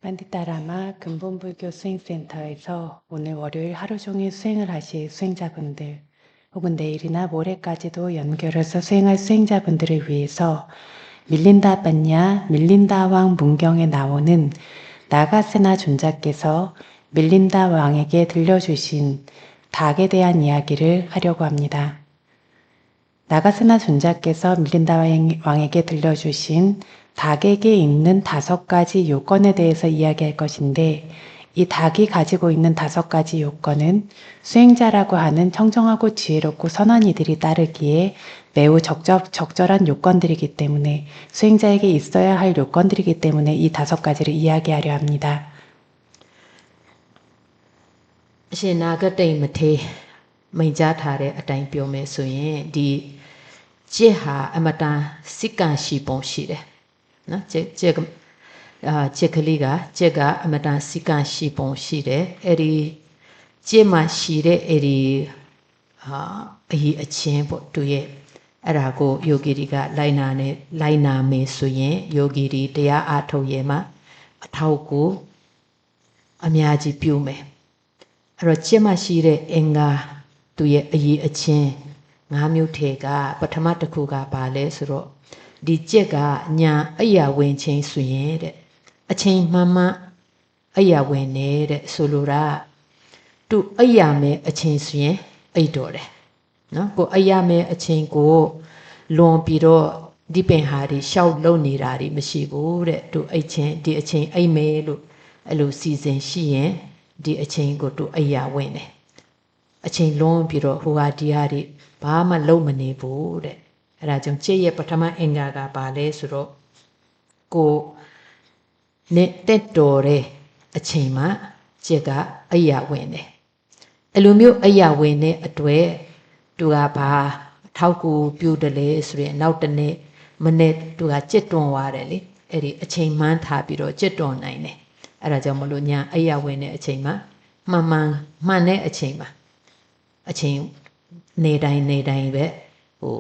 판디따라마 근본불교 수행센터에서 오늘 월요일 하루 종일 수행을 하실 수행자분들 혹은 내일이나 모레까지도 연결해서 수행할 수행자분들을 위해서 밀린다 반야 밀린다 왕 문경에 나오는 나가세나 존자께서 밀린다 왕에게 들려주신 닭에 대한 이야기를 하려고 합니다. 나가세나 존자께서 밀린다 왕에게 들려주신 닭에게 있는 5가지 요건에 대해서 이야기할 것인데, 이 닭이 가지고 있는 5가지 요건은 수행자라고 하는 청정하고 지혜롭고 선한 이들이 따르기에 매우 적절한 요건들이기 때문에, 수행자에게 있어야 할 요건들이기 때문에 이 5가지를 이야기하려 합니다. အရှင်နာဂတိတ်မထေမိန့်ကြားထားတဲ့အတိုင်းပြောမယ်ဆိုရင်ဒီကျင့်ဟာအမတန်စိတ်ကံရှိပုံရှိတယ်နော်ကျင့်ကလေးကကျင့်ကအမတန်စိတ်ကံရှိပုံရှိတယ်အဲ့ဒီကျင့်မှရှိတဲ့အဲ့ဒီအရေးအချင်းပေါ့သူရဲ့အဲ့ဒါကိုယောဂီတွေကလိုက်နာမယ်ဆိုရင်ယောဂီတွေတရားအားထုတ်ရမှာအထောက်ကိုအများကြီးပြုမယ်အဲ့တော့ကျင့်မှရှိတဲ့အင်္ဂါသူရဲ့အရေးအချင်း5မျိုးထဲကပထမတစ်ခုကဘာလဲဆိုတော့ဒီကျက်ကညာအရာဝင်ချင်းဆိုရင်တဲ့အချင်းမှန်မှန်အရာဝင်နေတဲ့ဆိုလိုတာသူအရာမဲ့အချင်းဆိုရင်အိတ်တော်တယ်နော်ကိုအရာမဲ့အချင်းကိုလွန်ပြီးတော့ဒီပင်ဟာတွေရှောက်လုံနေတာတွေမရှိဘူးတဲ့သူအိတ်ချင်းဒီအချင်းအိတ်မဲလို့အဲ့လိုစီစဉ်ရှိရင်ဒီအချိန်ကိုသူအရာဝင်တယ်အချိန်လွန်ပြီးတော့ဟိုဟာဒီဟာတွေဘာမှလုံးမနေဘူးတဲ့အဲ့ဒါကြောင့်ကျင့်ရဲ့ပထမအင်္ဂါကဘာလဲဆိုတော့ကိုနဲ့တက်တော်တဲ့အချိန်မှာကျင့်ကအရာဝင်တယ်အဲ့လိုမျိုးအရာဝင်တဲ့အတွက်သူကဘာထောက်ကူပြုတယ်လေဆိုရင်နောက်တစ်နေ့မနေ့သူကကြစ်တွန်သွားတယ်လေအဲ့ဒီအချိန်မှန်းထားပြီးတော့ကြစ်တွန်နိုင်တယ်အဲ့ဒါကြောင့်မလို့ညာအရာဝင်တဲ့အချိန်မှာမှန်တဲ့အချိန်မှာအချိန်နေတိုင်းပဲဟို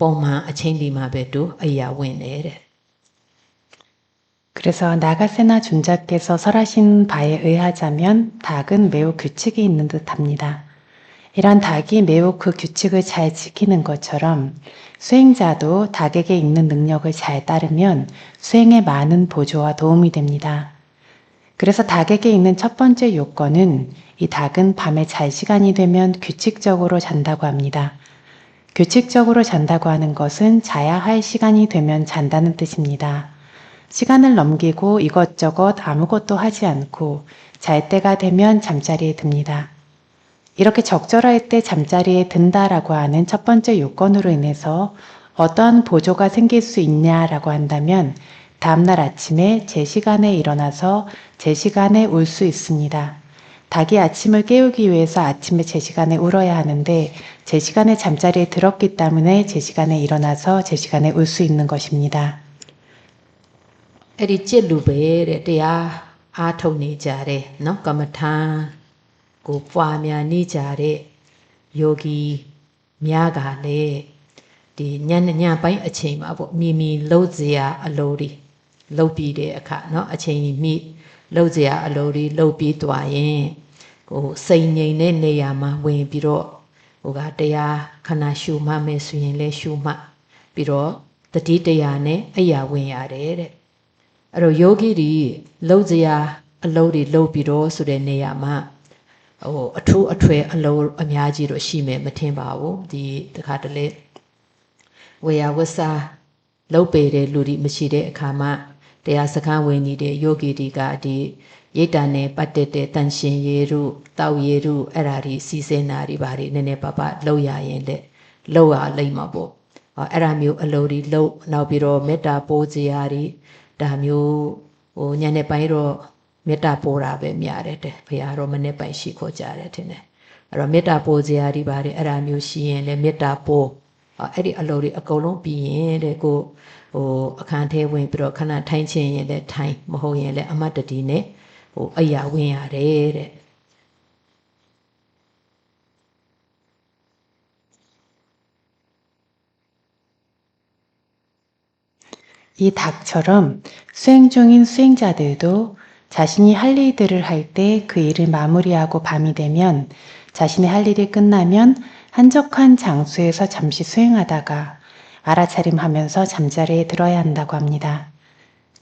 ပုံမှန်အချိန်ဒီမှာပဲသူအရာဝင်နေတဲ့ 그래서 나가세나 존자께서 설하신 바에 의하자면 닭은 매우 규칙이 있는 듯합니다. 이런 닭이 매우 그 규칙을 잘 지키는 것처럼 수행자도 닭에게 있는 능력을 잘 따르면 수행에 많은 보조와 도움이 됩니다. 그래서 닭에게 있는 첫 번째 요건은 이 닭은 밤에 잘 시간이 되면 규칙적으로 잔다고 합니다. 규칙적으로 잔다고 하는 것은 자야 할 시간이 되면 잔다는 뜻입니다. 시간을 넘기고 이것저것 아무것도 하지 않고 잘 때가 되면 잠자리에 듭니다. 이렇게 적절할 때 잠자리에 든다라고 하는 첫 번째 요건으로 인해서 어떠한 보조가 생길 수 있냐라고 한다면 다음날 아침에 제 시간에 일어나서 제 시간에 울 수 있습니다. 닭이 아침을 깨우기 위해서 아침에 제 시간에 울어야 하는데 제 시간에 잠자리에 들었기 때문에 제 시간에 일어나서 제 시간에 울 수 있는 것입니다. အဲ့ဒီကြစ်လူပဲတဲ့တရားအားထုတ်နေကြတဲ့နော်ကမ္မထာကိုပွားများနေကြတဲ့ယောဂီများကလည်းဒီညပိုင်းအချိန်မှာပေါ့မြည်လှုပ်စရာအလိုတွေလှုပ်ပြီးတဲ့အခါနော်အချိန်မြည်လှုပ်စရာအလိုတွေလှုပ်ပြီးသွားရင်ဟိုစိတ်ငြိမ်တဲ့နေရာမှာဝင်ပြီးတော့ဟိုကတရားခဏရှုမှမယ်ဆိုရင်လည်းရှုမှပြီးတော့တတိတရားနဲ့အရာဝင်ရတယ်တဲ့အဲ့တော့ယောဂီတွေလှုပ်စရာအလုပ်တွေလုပ်ပြီးတော့ဆိုတဲ့နေရာမှာဟိုအထူးအထွေအလုပ်အများကြီးတော့ရှိမယ်မထင်ပါဘူးဒီတခါတလေဝေယဝဆာလုပ်ပေတဲ့လူတွေမရှိတဲ့အခါမှာတရားစခန်းဝင်နေတဲ့ယောဂီတွေကဒီရိတ်တန်နဲ့ပတ်သက်တဲ့တန်ရှင်ရည်တို့တောက်ရည်တို့အဲ့ဓာတွေစီစဉ်တာတွေဘာတွေနည်းနည်းပါးပါးလုပ်ရရင်လည်းလုပ်ရလိမ့်မှာပေါ့အဲ့ဓာမျိုးအလုပ်တွေလုပ်နောက်ပြီးတော့မေတ္တာပို့စရာတွေဒါမျိုးဟိုညနေပိုင်းတော့မေတ္တာပို့တာပဲများတယ်တဲ့ဘုရားတော့မနေ့ပိုင်းရှိခေါ်ကြတယ်ထင်တယ်အဲ့တော့မေတ္တာပို့စရာတွေပါတယ်အဲ့ဒါမျိုးရှိရင်လည်းမေတ္တာပို့အဲ့ဒီအလုပ်တွေအကုန်လုံးပြီးရင်တဲ့ကိုဟိုအခန်းထဲဝင်ပြီးတော့ခဏထိုင်ချင်ရင်လည်းထိုင်မဟုတ်ရင်လည်းအမတ်တတိနဲ့ဟိုအရာဝင်ရတယ်တဲ့ 이 닭처럼 수행 중인 수행자들도 자신이 할 일들을 할 때 그 일을 마무리하고 밤이 되면 자신의 할 일이 끝나면 한적한 장소에서 잠시 수행하다가 알아차림하면서 잠자리에 들어야 한다고 합니다.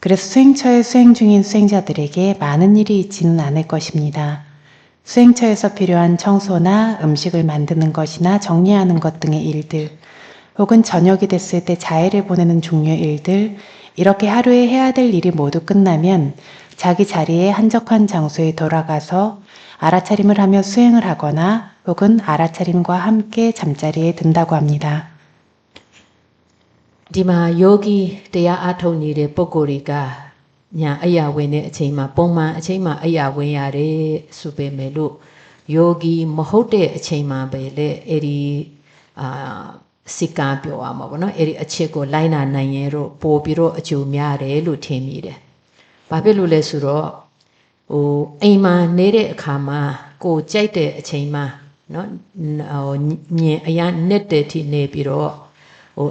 그래서 수행처에 수행 중인 수행자들에게 많은 일이 있지는 않을 것입니다. 수행처에서 필요한 청소나 음식을 만드는 것이나 정리하는 것 등의 일들, 혹은 저녁이 됐을 때 자해를 보내는 종류의 일들, 이렇게 하루에 해야 될 일이 모두 끝나면 자기 자리에 한적한 장소에 돌아가서 알아차림을 하며 수행을 하거나 혹은 알아차림과 함께 잠자리에 든다고 합니다. ဒီမှာယောဂီတရားအားထုတ်နေတဲ့ပုဂ္ဂိုလ်တွေကညာအရာဝင်တဲ့အချိန်မှာပုံမှန်အချိန်မှာအရာဝင်ရတယ်ဆိုပေမဲ့လို့ယောဂီမဟုတ်တဲ့အချိန်မှာပဲလေအဲ့ဒီစိတ်ကပြောရမှာပေါ့နော်အဲ့ဒီအချက်ကိုလိုက်နာနိုင်ရင်တော့ပို့ပြီးတော့အကျိုးများတယ်လို့ထင်မိတယ်။ဘာဖြစ်လို့လဲဆိုတော့အိမ်မှာနေတဲ့အခါမှာကိုကြိုက်တဲ့အချိန်မှာနော်ညင်အရာနဲ့တဲ့ထိနေပြီးတော့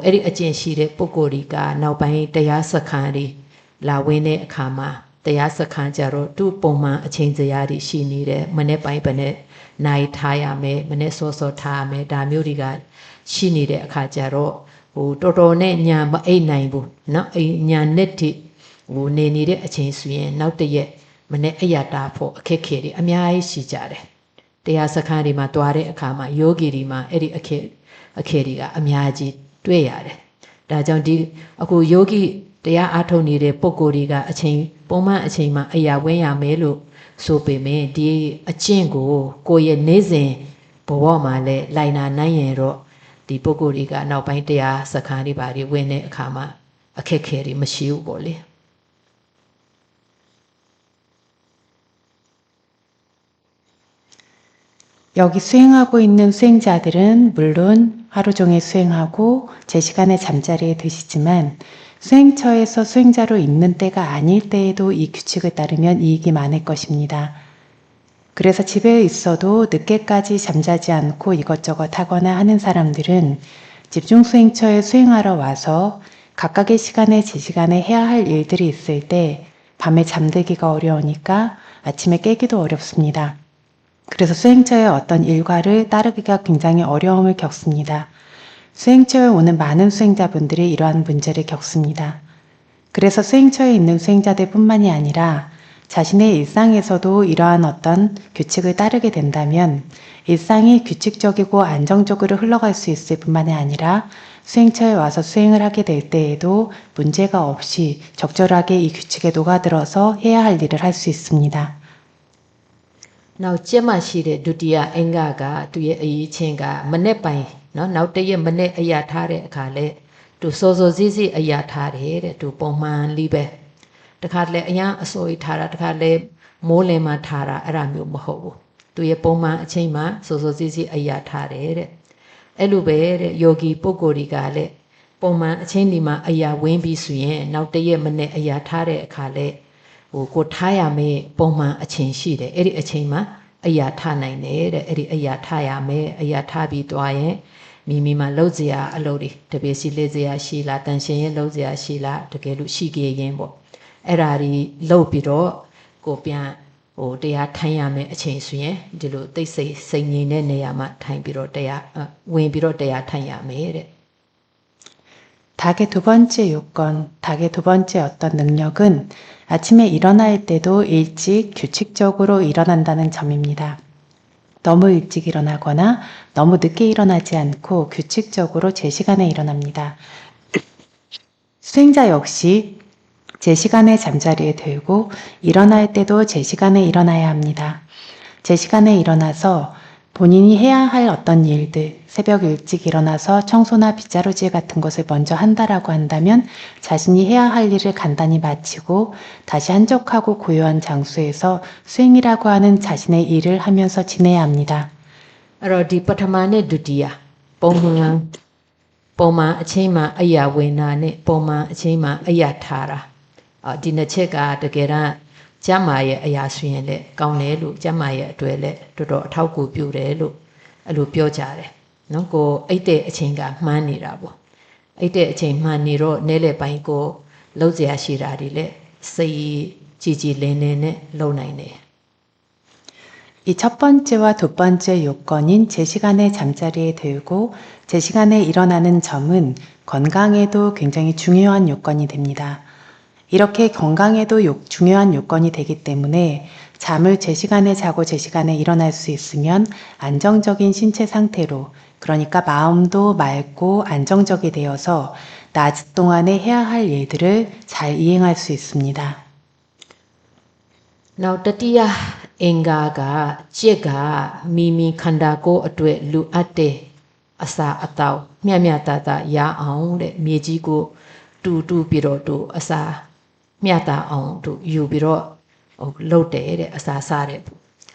အဲ့ဒီအကျင့်ရှိတဲ့ပုဂ္ဂိုလ်တွေကနောက်ပိုင်းတရားစခန်းတွေလာဝင်တဲ့အခါမှာတရားစခန်းကြတော့သူ့ပုံမှန်အချိန်စရာတွေရှိနေတယ်မနေ့ပိုင်းပဲနဲ့နိုင်ထားရမယ်မနေ့စောစောထားရမယ်ဒါမျိုးတွေကရှိနေတဲ့အခါကျတော့တော်တော်နဲ့ညာမအိတ်နိုင်ဘူးเนาะအိညာနဲ့တိနေနေတဲ့အချိန်ဆိုရင်နောက်တရက်မနေ့အရာတာဖို့အခက်ခဲတွေအများကြီးရှိကြတယ်တရားစခန်းတွေမှာတွားတဲ့အခါမှာယောဂီတွေမှာအဲ့ဒီအခက်တွေကအများကြီးတွေ့ရတယ်။ဒါကြောင့်ဒီအခုယောဂီတရားအားထုတ်နေတဲ့ပုဂ္ဂိုလ်တွေကအချိန်ပုံမှန်အချိန်မှာအရာဝင်ရမယ်လို့ဆိုပေမဲ့ဒီအကျင့်ကိုကိုယ့်ရဲ့နေ့စဉ်ဘဝမှာလည်းလိုက်နာနိုင်ရင်တော့ဒီပုဂ္ဂိုလ်တွေကနောက်ပိုင်းတရားစခန်းတွေပါတွေဝင်တဲ့အခါမှာအခက်ခဲတွေမရှိဘူးပေါ့လေ။ 여기 수행하고 있는 수행자들은 물론 하루 종일 수행하고 제 시간에 잠자리에 드시지만 수행처에서 수행자로 있는 때가 아닐 때에도 이 규칙을 따르면 이익이 많을 것입니다. 그래서 집에 있어도 늦게까지 잠자지 않고 이것저것 하거나 하는 사람들은 집중 수행처에 수행하러 와서 각각의 시간에 제 시간에 해야 할 일들이 있을 때 밤에 잠들기가 어려우니까 아침에 깨기도 어렵습니다. 그래서 수행처의 어떤 일과를 따르기가 굉장히 어려움을 겪습니다. 수행처에 오는 많은 수행자분들이 이러한 문제를 겪습니다. 그래서 수행처에 있는 수행자들 뿐만이 아니라 자신의 일상에서도 이러한 어떤 규칙을 따르게 된다면 일상이 규칙적이고 안정적으로 흘러갈 수 있을 뿐만이 아니라 수행처에 와서 수행을 하게 될 때에도 문제가 없이 적절하게 이 규칙에 녹아들어서 해야 할 일을 할 수 있습니다. နောက်ကျက်မှရှိတဲ့ဒုတိယအင်္ဂါကသူရဲ့အရေးချင်းကမနေ့ပိုင်းနော်နောက်တရက်မနေ့အရာထားတဲ့အခါလဲသူစောစောစီးစီးအရာထားတယ်တဲ့သူပုံမှန်လေးပဲတခါတလေအရာအစိုးရထားတာတခါလေမိုးလင်းမှထားတာအဲ့ဒါမျိုးမဟုတ်ဘူးသူရဲ့ပုံမှန်အချိန်မှစောစောစီးစီးအရာထားတယ်တဲ့အဲ့လိုပဲတဲ့ယောဂီပုဂ္ဂိုလ်တွေကလည်းပုံမှန်အချိန်ဒီမှာအရာဝင်ပြီးဆိုရင်နောက်တရက်မနေ့အရာထားတဲ့အခါလဲကိုထားရမယ်ပုံမှန်အချိန်ရှိတယ်အဲ့ဒီအချိန်မှာအရာထားနိုင်တယ်တဲ့အဲ့ဒီအရာထားရမယ်အရာထားပြီးသွားရင်မိမှာလှုပ်စရာအလုပ်တွေတပည့်စီလေးစရာရှိလားတန်ရှင်ရင်လှုပ်စရာရှိလားတကယ်လို့ရှိကြရင်ပေါ့အဲ့ဒါတွေလှုပ်ပြီးတော့ကိုပြန်တရားထိုင်ရမယ်အချိန်ဆိုရင်ဒီလိုတိတ်ဆိတ်စိတ်ငြိမ်တဲ့နေရာမှာထိုင်ပြီးတော့တရားဝင်ပြီးတော့တရားထိုင်ရမယ်တဲ့ 닭의 두 번째 요건, 닭의 두 번째 어떤 능력은 아침에 일어날 때도 일찍 규칙적으로 일어난다는 점입니다. 너무 일찍 일어나거나 너무 늦게 일어나지 않고 규칙적으로 제 시간에 일어납니다. 수행자 역시 제 시간에 잠자리에 들고 일어날 때도 제 시간에 일어나야 합니다. 제 시간에 일어나서 본인이 해야 할 어떤 일들, 새벽 일찍 일어나서 청소나 빗자루질 같은 것을 먼저 한다라고 한다면 자신이 해야 할 일을 간단히 마치고 다시 한적하고 고요한 장소에서 수행이라고 하는 자신의 일을 하면서 지내야 합니다. အဲ့တော့ဒီပထမနဲ့ဒုတိယပုံမှန်အချိန်မှာအရာဝင်တာနဲ့ပုံမှန်အချိန်မှာအရာထားတာဒီနှစ်ချက်ကတကယ်တော့ကျမ်းမာရဲ့အရာဆိုရင်လည်းကောင်းတယ်လို့ကျမ်းမာရဲ့အတွေ့လည်းတော်တော်အထောက်အကူပြုတယ်လို့အဲ့လိုပြောကြတယ်နော်ကိုအိတ်တဲ့အချိန်ကမှန်းနေတာပေါ့အိတ်တဲ့အချိန်မှန်းနေတော့နဲလေပိုင်းကိုလုံးစရာရှိတာတွေလည်းစိတ် 지지레네네 로나이네. 이 첫 번째와 두 번째 요건인 제 시간에 잠자리에 들고 제 시간에 일어나는 점은 건강에도 굉장히 중요한 요건이 됩니다. 이렇게 건강에도 중요한 요건이 되기 때문에 잠을 제 시간에 자고 제 시간에 일어날 수 있으면 안정적인 신체 상태로, 그러니까 마음도 맑고 안정적이 되어서 낮 동안에 해야 할 일들을 잘 이행할 수 있습니다. Now tatiya engaga chega mimi khandako atwe lu atte asa ataw mya tata ya aung de mye ji ko tu pi ro tu asa mya ta aung tu yu pi ro lou de de asa sa de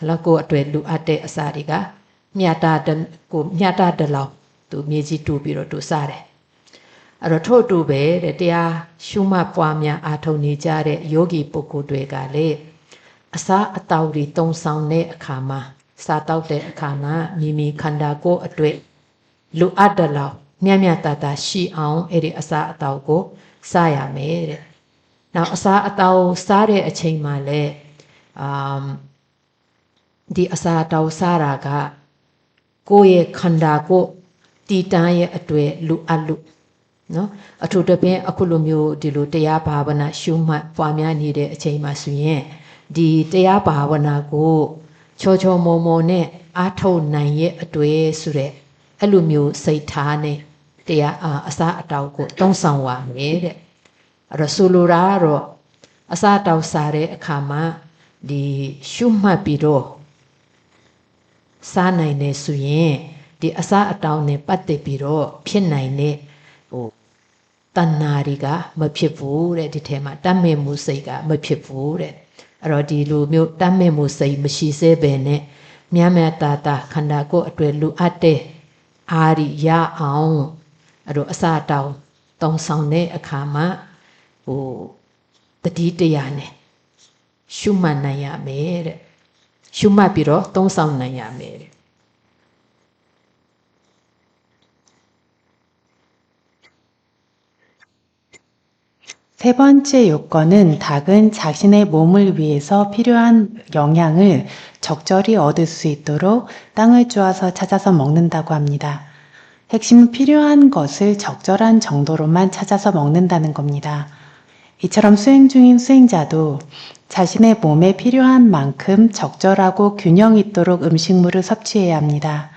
la ko atwe lu atte asa ri ga mya ta de law tu mye ji tu pi ro tu sa de အဲ့တော့ထို့တူပဲတဲ့တရားရှုမှတ်ပွားများအားထုတ်နေကြတဲ့ယောဂီပုဂ္ဂိုလ်တွေကလေအစားအသောက်တွေတုံဆောင်တဲ့အခါမှာစားတောက်တဲ့အခါမှာမိမိခန္ဓာကိုယ်အတွက်လိုအပ်တဲ့လောက်မြတ်မြတ်တာတာရှိအောင်အဲ့ဒီအစားအသောက်ကိုစားရမယ်တဲ့။နောက်အစားအသောက်စားတဲ့အချိန်မှာလည်းဒီအစားအသောက်စားတာကကိုယ့်ရဲ့ခန္ဓာကိုယ်တည်တံ့ရဲ့အတွက်လိုအပ်လို့နော်အထူးသဖြင့်အခုလိုမျိုးဒီလိုတရားဘာဝနာရှုမှတ်ပွားများနေတဲ့အချိန်မှာဆိုရင်ဒီတရားဘာဝနာကိုချောချောမောမောနဲ့အားထုတ်နိုင်ရဲ့အတွေ့ဆိုတဲ့အဲ့လိုမျိုးစိတ်ထားနဲ့တရားအစားအတောက်ကိုတုံးဆောင်ရမယ်တဲ့အဲ့တော့ဆိုလိုတာကတော့အစားအတောက်စားတဲ့အခါမှာဒီရှုမှတ်ပြီးတော့စားနိုင်နေဆိုရင်ဒီအစားအတောက်နဲ့ပတ်သက်ပြီးတော့ဖြစ်နိုင်တဲ့တဏ္ဍာတွေကမဖြစ်ဘူးတဲ့ဒီထဲမှာတတ်မဲ့မှုစိတ်ကမဖြစ်ဘူးတဲ့အဲ့တော့ဒီလိုမျိုးတတ်မဲ့မှုစိတ်မရှိစေပဲနဲ့မြတ်မြတ်တာတာခန္ဓာကိုယ်အတွက်လူအပ်တဲ့အာရိယအောင်အဲ့တော့အစတောင်တုံဆောင်တဲ့အခါမှာတတိတရားနဲ့ရှုမှတ်နိုင်ရမယ်တဲ့ရှုမှတ်ပြီးတော့တုံဆောင်နိုင်ရမယ်တဲ့ 세 번째 요건은 닭은 자신의 몸을 위해서 필요한 영양을 적절히 얻을 수 있도록 땅을 쪼아서 찾아서 먹는다고 합니다. 핵심은 필요한 것을 적절한 정도로만 찾아서 먹는다는 겁니다. 이처럼 수행 중인 수행자도 자신의 몸에 필요한 만큼 적절하고 균형 있도록 음식물을 섭취해야 합니다.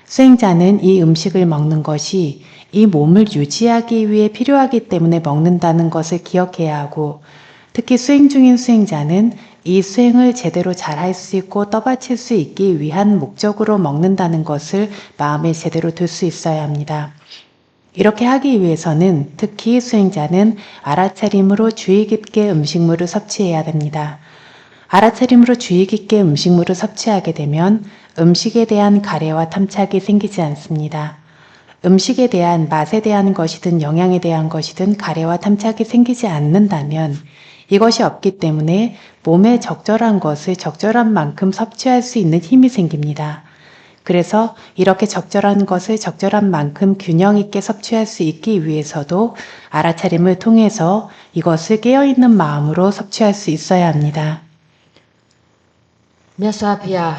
수행자는 이 음식을 먹는 것이 이 몸을 유지하기 위해 필요하기 때문에 먹는다는 것을 기억해야 하고, 특히 수행 중인 수행자는 이 수행을 제대로 잘할 수 있고 떠받칠 수 있기 위한 목적으로 먹는다는 것을 마음에 제대로 둘 수 있어야 합니다. 이렇게 하기 위해서는 특히 수행자는 알아차림으로 주의 깊게 음식물을 섭취해야 됩니다. 알아차림으로 주의 깊게 음식물을 섭취하게 되면 음식에 대한 가래와 탐착이 생기지 않습니다. 음식에 대한 맛에 대한 것이든 영양에 대한 것이든 가래와 탐착이 생기지 않는다면 이것이 없기 때문에 몸에 적절한 것을 적절한 만큼 섭취할 수 있는 힘이 생깁니다. 그래서 이렇게 적절한 것을 적절한 만큼 균형 있게 섭취할 수 있기 위해서도 알아차림을 통해서 이것을 깨어있는 마음으로 섭취할 수 있어야 합니다. မြတ်စွာဘုရား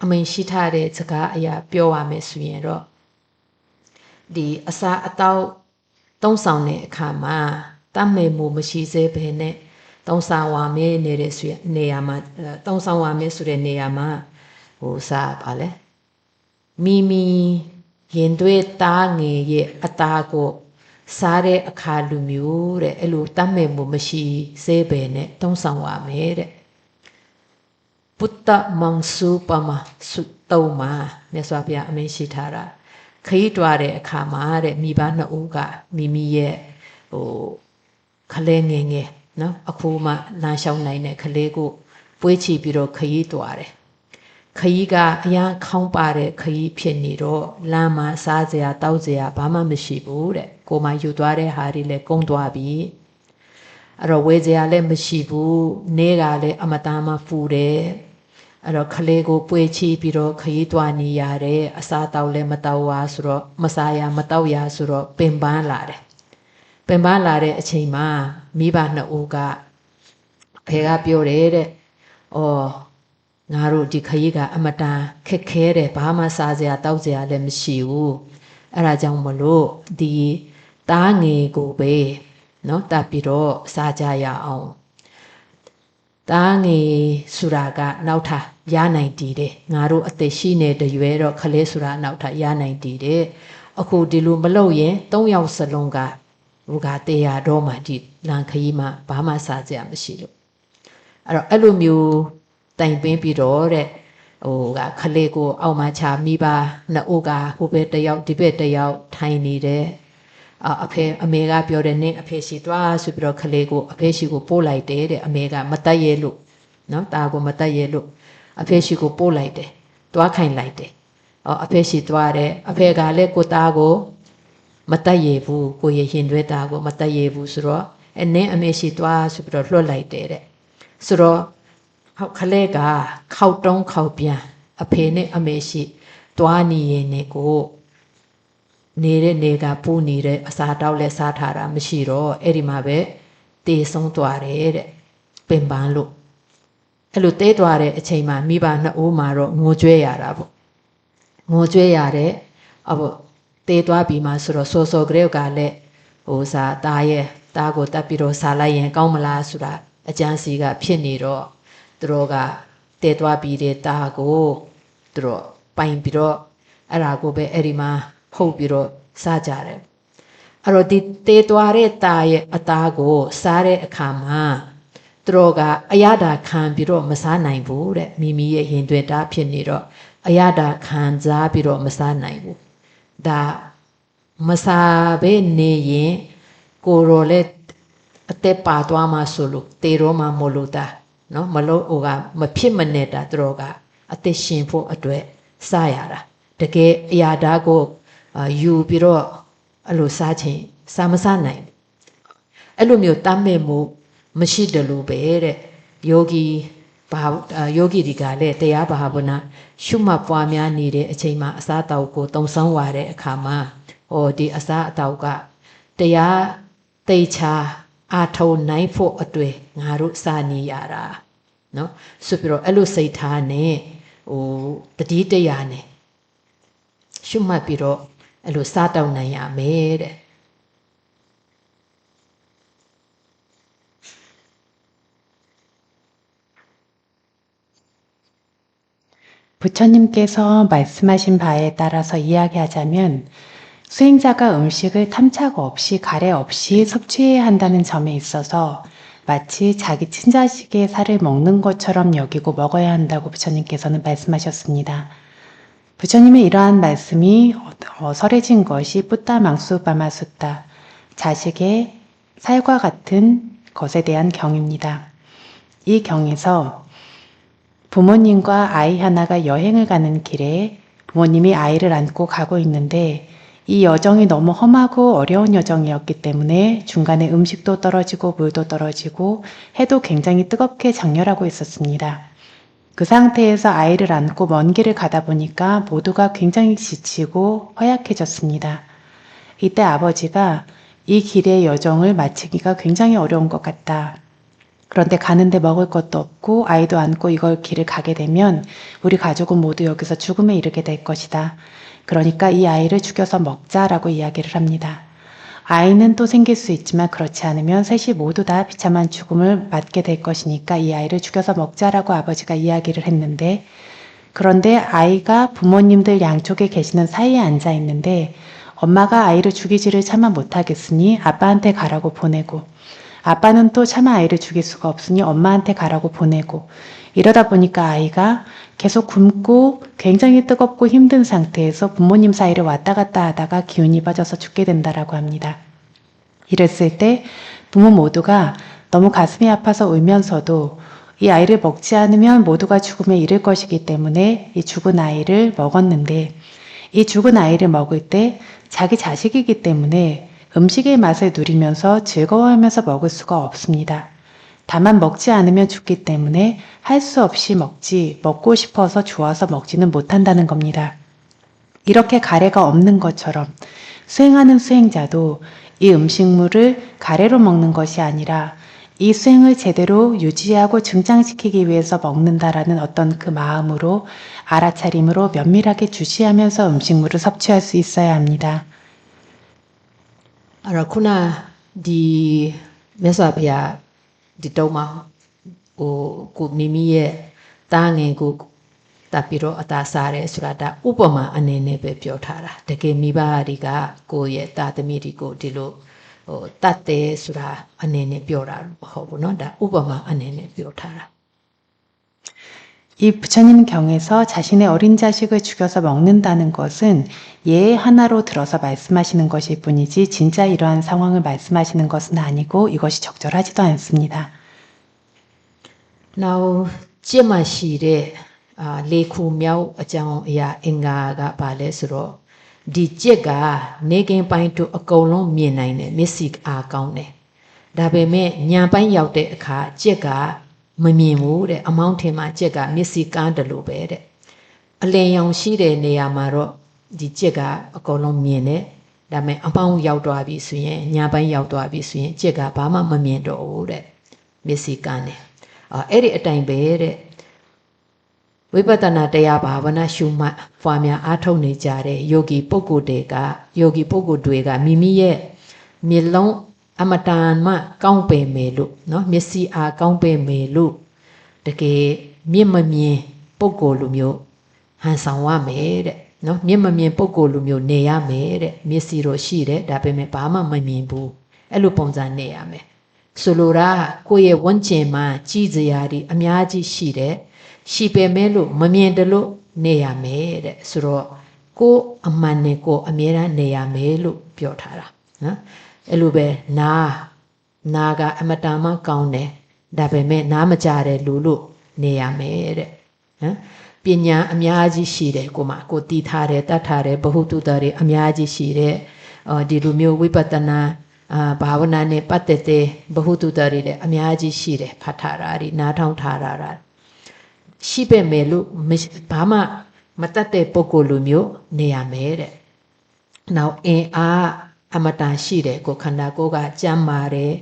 အမိန့်ရှိထားတဲ့စကားအရာပြောရမယ်ဆိုရင်တော့ဒီအစာအသောက်သုံးဆောင်တဲ့အခါမှာတတ်မဲ့မှုမရှိစေဘဲနဲ့သုံးဆောင်ရမယ်နေတဲ့ဆိုနေရာမှာသုံးဆောင်ရမယ်ဆိုတဲ့နေရာမှာစားပါလေမိမိရင်သွေးသားငယ်ရဲ့အသားကိုစားတဲ့အခါလူမျိုးတဲ့အဲ့လိုတတ်မဲ့မှုမရှိစေဘဲနဲ့သုံးဆောင်ရမယ်တဲ့ ပုတ္တမံစုပမစုတုံးမှာမြတ်စွာဘုရားအမိန့်ရှိထားတာခရီးတွားတဲ့အခါမှာတဲ့မိဘနှစ်ဦးကမိမိရဲ့ခလေးငယ်ငယ်နော်အခုမှလမ်းလျှောက်နိုင်တဲ့ခလေးကိုပွေးချပြီးတော့ခရီးတွားတယ်ခရီးကအရန်ခေါင်းပါတဲ့ခရီးဖြစ်နေတော့လမ်းမှာစားစရာတောက်စရာဘာမှမရှိဘူးတဲ့ကိုမှယူသွားတဲ့ဟာတွေလည်းကုန်သွားပြီအဲ့တော့ဝေစရာလည်းမရှိဘူးနေကလည်းအမတန်မှဖူတယ် အဲ့တော့ခလေးကိုပွေချီပြီးတော့ခရီးသွားနေရတယ်အစားတောက်လည်းမတောက်ရဆိုတော့မစားရမတောက်ရဆိုတော့ပင်ပန်းလာတယ်ပင်ပန်းလာတဲ့အချိန်မှာမိဘနှစ်ဦးက 배가 뼈래 나로 디 가이가 아마다 캐캐래 바마 사제야 따오제야လည်းမရှိဘူးအဲ့ဒါကြောင့်မလို့ဒီတားငယ်ကိုပဲเนาะတတ်ပြီးတော့စားကြရအောင်တားငယ်ဆိုတာကနောက်ထပ်ရနိုင်တည်တယ်ငါတို့အသက်ရှိနေတဲ့ရွယ်တော့ခလေးဆိုတာနောက်ထပ်ရနိုင်တည်တယ်အခုဒီလိုမလုပ်ရင်၃ယောက်စလုံးကဟိုကတရားတော့မှဒီလန်ခရီးမှာဘာမှစားကြမရှိလို့အဲ့လိုမျိုးတိုင်ပင်းပြီးတော့တဲ့ဟိုကခလေးကိုအောက်မှာချမိပါနှစ်အိုးကဟိုဘက်တစ်ယောက်ဒီဘက်တစ်ယောက်ထိုင်နေတယ်အမေကပြောတယ်နင်းအဖေရှိသွားဆိုပြီးတော့ခလေးကိုအဖေရှိကိုပို့လိုက်တယ်တဲ့အမေကမတတ်ရဲလို့နော်ตาကိုမတတ်ရဲလို့အဖေရှိကိုပို့လိုက်တယ်တွားခိုင်လိုက်တယ်အဖေရှိသွားတယ်အဖေကလည်းကိုသားကိုမတတ်ရဲဘူးကိုရရင်တွဲသားကိုမတတ်ရဲဘူးဆိုတော့နင်းအမေရှိသွားဆိုပြီးတော့လွှတ်လိုက်တယ်တဲ့ဆိုတော့ခလေးကခောက်တုံးခောက်ပြန်အဖေနဲ့အမေရှိတွားနေရင်နဲ့ကိုနေတဲ့နေကပူနေတဲ့အစာတောက်လဲစားထားတာမရှိတော့အဲ့ဒီမှာပဲတေဆုံးသွားတယ်တဲ့ပင်ပန်းလို့အဲ့လိုတေးသွားတဲ့အချိန်မှာမိဘနှစ်ဦးမှာတော့ငိုကြွေးရတာပေါ့ငိုကြွေးရတဲ့အဘောတေးသွားပြီးမှဆိုတော့စောစောကလေးကလည်းဟိုစားသားရဲ့သားကိုတတ်ပြီးတော့စားလိုက်ရင်ကောင်းမလားဆိုတာအကျန်းစီကဖြစ်နေတော့သူတို့ကတေးသွားပြီးတဲ့သားကိုသူတို့ပိုင်ပြီးတော့အဲ့ဒါကိုပဲအဲ့ဒီမှာဖုတ်ပြီးတော့စားကြတယ်အဲ့တော့ဒီတေးသွားတဲ့သားရဲ့အသားကိုစားတဲ့အခါမှာသူတို့ကအရသာခံပြီးတော့မစားနိုင်ဘူးတဲ့မိမိရဲ့ရင်သွေးတားဖြစ်နေတော့အရသာခံစားပြီးတော့မစားနိုင်ဘူးဒါမစားဘဲနေရင်ကိုယ်ရောလည်းအသက်ပါသွားမှဆိုလို့တေတော့မှမလို့တာနော်မလို့ဟိုကမဖြစ်မနေတာသူတို့ကအသက်ရှင်ဖို့အတွက်စားရတာတကယ်အရာဓာတ်ကိုယူပြီးတော့အဲ့လိုစားခြင်းစားမစားနိုင်အဲ့လိုမျိုးတမ်းမဲ့မှုမရှိတယ်လို့ပဲတဲ့ယောဂီတွေကလည်းတရားဘာဝနာရှုမှတ်ပွားများနေတဲ့အချိန်မှာအစားအသောက်ကိုတုံဆောင်ရတဲ့အခါမှာဒီအစားအသောက်ကတရားသိချာအာထုံနိုင်ဖို့အတွက်ငါတို့စာနေရတာနော်ဆိုပြီးတော့အဲ့လိုစိတ်ထားနဲ့တတိတရားနဲ့ရှုမှတ်ပြီးတော့အဲ့လိုစားတောက်နိုင်ရမယ်တဲ့ 부처님께서 말씀하신 바에 따라서 이야기하자면 수행자가 음식을 탐착 없이 가래 없이 섭취해야 한다는 점에 있어서 마치 자기 친자식의 살을 먹는 것처럼 여기고 먹어야 한다고 부처님께서는 말씀하셨습니다. 부처님의 이러한 말씀이 설해진 것이 뿌따망수바마수따 자식의 살과 같은 것에 대한 경입니다. 이 경에서 부모님과 아이 하나가 여행을 가는 길에 부모님이 아이를 안고 가고 있는데 이 여정이 너무 험하고 어려운 여정이었기 때문에 중간에 음식도 떨어지고 물도 떨어지고 해도 굉장히 뜨겁게 장렬하고 있었습니다. 그 상태에서 아이를 안고 먼 길을 가다 보니까 모두가 굉장히 지치고 허약해졌습니다. 이때 아버지가 이 길의 여정을 마치기가 굉장히 어려운 것 같다. 그런데 가는데 먹을 것도 없고 아이도 안고 이걸 길을 가게 되면 우리 가족은 모두 여기서 죽음에 이르게 될 것이다. 그러니까 이 아이를 죽여서 먹자라고 이야기를 합니다. 아이는 또 생길 수 있지만 그렇지 않으면 셋이 모두 다 비참한 죽음을 맞게 될 것이니까 이 아이를 죽여서 먹자라고 아버지가 이야기를 했는데 그런데 아이가 부모님들 양쪽에 계시는 사이에 앉아 있는데 엄마가 아이를 죽이지를 차마 못하겠으니 아빠한테 가라고 보내고 아빠는 또 차마 아이를 죽일 수가 없으니 엄마한테 가라고 보내고 이러다 보니까 아이가 계속 굶고 굉장히 뜨겁고 힘든 상태에서 부모님 사이를 왔다 갔다 하다가 기운이 빠져서 죽게 된다라고 합니다. 이랬을 때 부모 모두가 너무 가슴이 아파서 울면서도 이 아이를 먹지 않으면 모두가 죽음에 이를 것이기 때문에 이 죽은 아이를 먹었는데 이 죽은 아이를 먹을 때 자기 자식이기 때문에 음식의 맛을 누리면서 즐거워하면서 먹을 수가 없습니다. 다만 먹지 않으면 죽기 때문에 할 수 없이 먹고 싶어서 좋아서 먹지는 못한다는 겁니다. 이렇게 가래가 없는 것처럼 수행하는 수행자도 이 음식물을 가래로 먹는 것이 아니라 이 수행을 제대로 유지하고 증장시키기 위해서 먹는다라는 어떤 그 마음으로 알아차림으로 면밀하게 주시하면서 음식물을 섭취할 수 있어야 합니다. အဲ့တော့ခုနဒီမြတ်စွာဘုရားဒီတုံးမှာဟိုကိုမိမိရဲ့တားငယ်ကိုတပ်ပြီးတော့အသာစားတယ်ဆိုတာဒါဥပမာအနေနဲ့ပဲပြောထားတာတကယ်မိဘတွေကကိုယ့်ရဲ့တာသမီတွေကိုဒီလိုဟိုတတ်တယ်ဆိုတာအနေနဲ့ပြောတာမဟုတ်ဘူးเนาะဒါဥပမာအနေနဲ့ပြောထားတာ 이 부처님 경에서 자신의 어린 자식을 죽여서 먹는다는 것은 예 하나로 들어서 말씀하시는 것일 뿐이지 진짜 이러한 상황을 말씀하시는 것은 아니고 이것이 적절하지도 않습니다. နောက်ကြစ်မှရှိတဲ့လေခုမြောက်အကြောင်းအရာအင်္ဂါကဘာလဲဆိုတော့ဒီကြစ်ကနေကင်းပိုင်းတို့အကုန်လုံးမြင်နိုင်တယ်မျက်စိအားကောင်းတယ်ဒါပေမဲ့ညံပိုင်းရောက်တဲ့အခါကြစ်ကမမြင်ဘူးတဲ့အမောင်းထင်မှာကြစ်ကမျက်စိကန်းတယ်လို့ပဲတဲ့အလင်ရောင်ရှိတဲ့နေရာမှာတော့ဒီကြစ်ကအကုန်လုံးမြင်တယ်ဒါပေမဲ့အမောင်းရောက်သွားပြီဆိုရင်ညံပိုင်းရောက်သွားပြီဆိုရင်ကြစ်ကဘာမှမမြင်တော့ဘူးတဲ့မျက်စိကန်းတယ်အဲ့ဒီအတိုင်းပဲတဲ့ဝိပဿနာတရားဘာဝနာရှုမှတ်ဖွာများအားထုတ်နေကြတဲ့ယောဂီပုဂ္ဂိုလ်တွေကမိမိရဲ့မျက်လုံးအမတန်မှကောင်းပင်မယ်လို့เนาะမျက်စိအားကောင်းပင်မယ်လို့တကယ်မျက်မမြင်ပုဂ္ဂိုလ်လူမျိုးဟန်ဆောင်ရမယ်တဲ့เนาะမျက်မမြင်ပုဂ္ဂိုလ်လူမျိုးနေရမယ်တဲ့မျက်စိတော့ရှိတယ်ဒါပေမဲ့ဘာမှမမြင်ဘူးအဲ့လိုပုံစံနေရမယ်ဆိုလိုတာကိုယ့်ရဲ့ဝန်းကျင်မှာကြီးစရာတွေအများကြီးရှိတယ်ရှိပေမဲ့လို့မမြင်တယ်လို့နေရမယ်တဲ့ဆိုတော့ကိုယ်အမှန်နဲ့ကိုယ်အမြဲတမ်းနေရမယ်လို့ပြောထားတာနော်အဲ့လိုပဲနာကအမတန်မှကောင်းတယ်ဒါပေမဲ့နားမကြတဲ့လူလို့နေရမယ်တဲ့နော်ပညာအများကြီးရှိတယ်ကိုတည်ထားတယ်တတ်ထားတယ်ဘ ഹു တုတ္တတွေအများကြီးရှိတယ်ဒီလိုမျိုးဝိပဿနာဘာဝနာနဲ့ပတ်သက်တဲ့ဘ ഹു တုတ္တတွေလည်းအများကြီးရှိတယ်ဖတ်ထားတာတွေနားထောင်ထားတာရှိပေမဲ့လို့ဘာမှမတတ်တဲ့ပုဂ္ဂိုလ်လူမျိုးနေရမယ်တဲ့နောက်အင်အားအမတန်ရှိတယ်ကိုခန္ဓာကိုယ်ကကြမ်းပါတယ်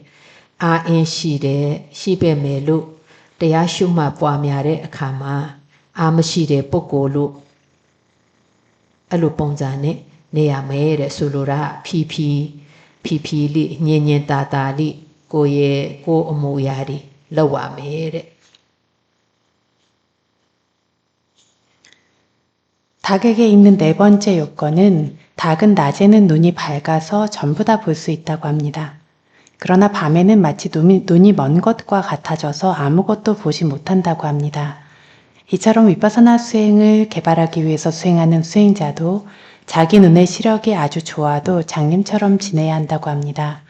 အာအင်းရှိတယ်ရှိပေမဲ့လို့တရားရှုမှတ်ပွားများတဲ့အခါမှာအာမရှိတဲ့ပုဂ္ဂိုလ်လို့အဲ့လိုပုံစံနဲ့နေရမယ်တဲ့ဆိုလိုတာဖြီးလေးညင်ညင်တာလေးကိုအမူအရာတွေလောက်ရမယ်တဲ့ 닭에게 있는 네 번째 요건은 닭은 낮에는 눈이 밝아서 전부 다 볼 수 있다고 합니다. 그러나 밤에는 마치 눈이 먼 것과 같아져서 아무것도 보지 못한다고 합니다. 이처럼 위파사나 수행을 개발하기 위해서 수행하는 수행자도 자기 눈의 시력이 아주 좋아도 장님처럼 지내야 한다고 합니다.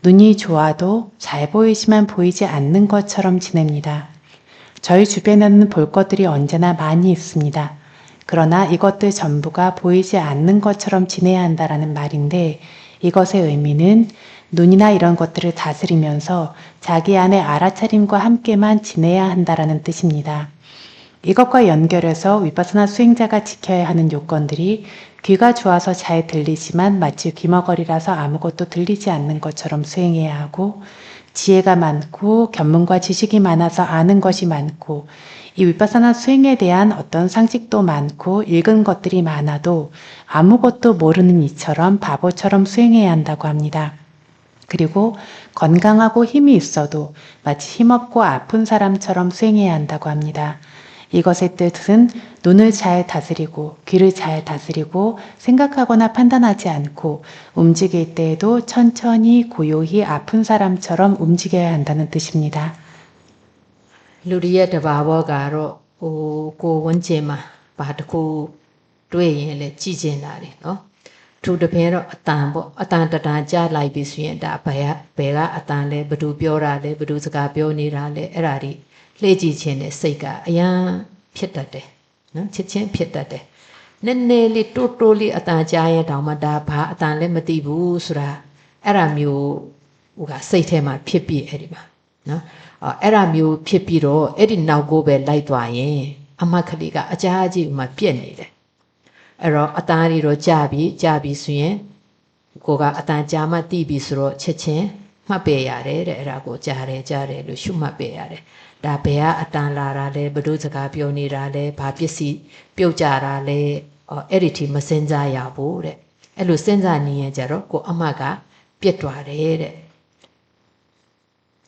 눈이 좋아도 잘 보이지만 보이지 않는 것처럼 지냅니다. 저희 주변에는 볼 것들이 언제나 많이 있습니다. 그러나 이것들 전부가 보이지 않는 것처럼 지내야 한다라는 말인데 이것의 의미는 눈이나 이런 것들을 다스리면서 자기 안의 알아차림과 함께만 지내야 한다라는 뜻입니다. 이것과 연결해서 위파사나 수행자가 지켜야 하는 요건들이 귀가 좋아서 잘 들리지만 마치 귀머거리라서 아무것도 들리지 않는 것처럼 수행해야 하고 지혜가 많고 견문과 지식이 많아서 아는 것이 많고 이 위파사나 수행에 대한 어떤 상식도 많고 읽은 것들이 많아도 아무것도 모르는 이처럼 바보처럼 수행해야 한다고 합니다. 그리고 건강하고 힘이 있어도 마치 힘없고 아픈 사람처럼 수행해야 한다고 합니다. 이것의 뜻은 눈을 잘 다스리고 귀를 잘 다스리고 생각하거나 판단하지 않고 움직일 때에도 천천히 고요히 아픈 사람처럼 움직여야 한다는 뜻입니다. လူတွေရဲ့တဘာဝကတော့ကိုဝန်းကျင်မှာဘာတစ်ခုတွေ့ရင်လည်းကြည်ကျင်တာတယ်နော်သူတပင်းတော့အတန်ပေါ့အတန်တန်ကြားလိုက်ပြီဆိုရင်ဒါဘယ်ကအတန်လဲဘယ်သူပြောတာလဲဘယ်သူစကားပြောနေတာလဲအဲ့ဒါတွေလှည့်ကြည့်ခြင်းနဲ့စိတ်ကအယံဖြစ်တတ်တယ်နော်ချစ်ချင်းဖြစ်တတ်တယ်နည်းနည်းလေးတိုးလေးအတန်ကြားရင်တောင်မှဒါဘာအတန်လဲမသိဘူးဆိုတာအဲ့ဒါမျိုးဟိုကစိတ်ထဲမှာဖြစ်ပြီးအဲ့ဒီမှာနော်အဲ့ဒါမျိုးဖြစ်ပြီးတော့အဲ့ဒီနောက်ကိုပဲလိုက်သွားရင်အမတ်ကလေးကအကြာကြီးဥမာပြက်နေတယ်အဲ့တော့အတန်တွေတော့ကြာပြီဆိုရင်ကိုကအတန်ကြာမှတိပြီဆိုတော့ချက်ချင်း မှတ်ပေးရတယ်တဲ့အဲ့ဒါကိုကြားတယ်လို့ရှုမှတ်ပေးရတယ်ဒါဘယ်ကအတန်လာတာလဲဘယ်လိုစကားပြောနေတာလဲဘာပစ္စည်းပြုတ်ကြတာလဲအဲ့ဒီထိမစင်စားရဘူးတဲ့အဲ့လိုစဉ်းစားနေရင်ကြတော့ကိုအမှတ်ကပြတ်သွားတယ်တဲ့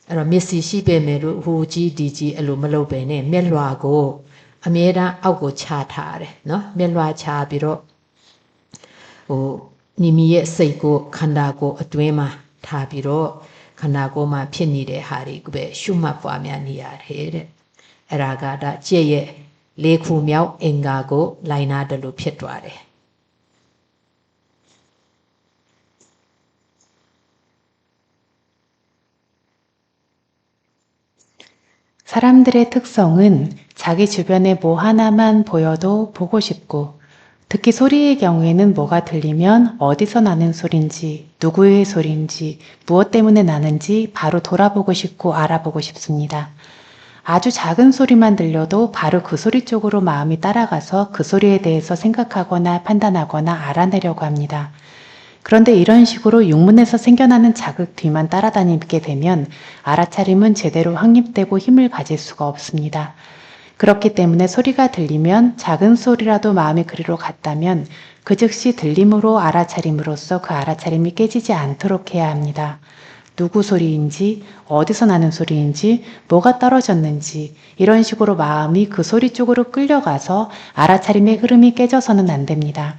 အဲ့တော့မျက်စိရှိပေမဲ့လို့ဟိုကြီးဒီကြီးအဲ့လိုမလုပ်ပဲနဲ့မျက်လွှာကိုအမြဲတမ်းအောက်ကိုချထားတယ်နော်မျက်လွှာချပြီးတော့ဟိုမိမိရဲ့စိတ်ကိုခန္ဓာကိုယ်အတွင်းမှာထားပြီးတော့ခန္ဓာကိုယ်မှာဖြစ်နေတဲ့ဟာတွေကိုပဲရှုမှတ်ပွားများနေရတယ်တဲ့အဲ့ဒါကဒါကြည့်ရဲ့လေးခုမြောက်အင်္ဂါကိုလိုင်နာတယ်လို့ဖြစ်သွားတယ်사람들의 특성은 자기 주변에 뭐 하나만 보여도 보고 싶고, 특히 소리의 경우에는 뭐가 들리면 어디서 나는 소린지, 누구의 소린지, 무엇 때문에 나는지 바로 돌아보고 싶고 알아보고 싶습니다. 아주 작은 소리만 들려도 바로 그 소리 쪽으로 마음이 따라가서 그 소리에 대해서 생각하거나 판단하거나 알아내려고 합니다. 그런데 이런 식으로 육문에서 생겨나는 자극 뒤만 따라다니게 되면 알아차림은 제대로 확립되고 힘을 가질 수가 없습니다. 그렇기 때문에 소리가 들리면 작은 소리라도 마음이 그리로 갔다면 그 즉시 들림으로 알아차림으로써 그 알아차림이 깨지지 않도록 해야 합니다. 누구 소리인지, 어디서 나는 소리인지, 뭐가 떨어졌는지 이런 식으로 마음이 그 소리 쪽으로 끌려가서 알아차림의 흐름이 깨져서는 안 됩니다.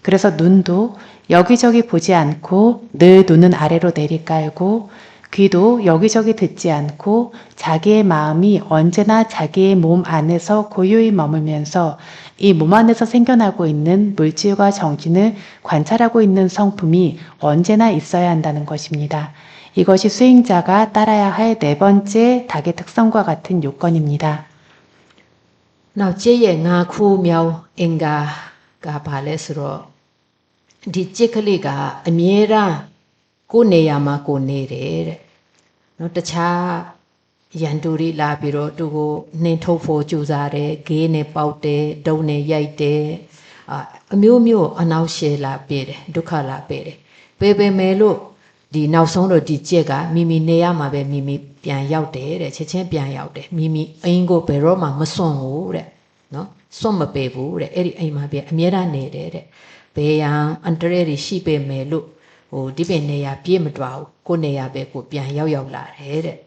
그래서 눈도 여기저기 보지 않고 늘 눈은 아래로 내리깔고 귀도 여기저기 듣지 않고 자기의 마음이 언제나 자기의 몸 안에서 고요히 머물면서 이 몸 안에서 생겨나고 있는 물질과 정신을 관찰하고 있는 성품이 언제나 있어야 한다는 것입니다. 이것이 수행자가 따라야 할 네 번째 닭의 특성과 같은 요건입니다. နောက်ကြည့်ရဲ့ငါခုမြောက်အင်္ဂါကဘာလဲဆိုတော့ဒီကြစ်ကလေးကအမြဲတမ်းကိုယ်နေရာမှာကိုယ်နေတယ်တဲ့နော်တခြားရန်တူတွေလာပြီးတော့သူကိုနှင်ထုတ်ဖို့ကြိုးစားတယ်ဂေးနဲ့ပေါက်တယ်ဒုံနဲ့ရိုက်တယ်အမျိုးမျိုးအနောက်ရှယ်လာပေးတယ်ဒုက္ခလာပေးတယ်ပေမဲ့လို့ဒီနောက်ဆုံးတော့ဒီကြက်ကမိမိနေရမှာပဲမိမိပြန်ရောက်တယ်တဲ့ချက်ချင်းပြန်ရောက်တယ်မိမိအိမ်ကိုဘယ်တော့မှမစွန့်ဘူးတဲ့နော်စွန့်မပေးဘူးတဲ့အဲ့ဒီအိမ်မှာပြန်အမြဲတမ်းနေတယ်တဲ့ဘေးရန်အန်တရဲတွေရှိပေမဲ့လို့ဟိုဒီပင်နေရပြေးမတွားဘူးကိုယ်နေရပဲကိုပြန်ရောက်လာတယ်တဲ့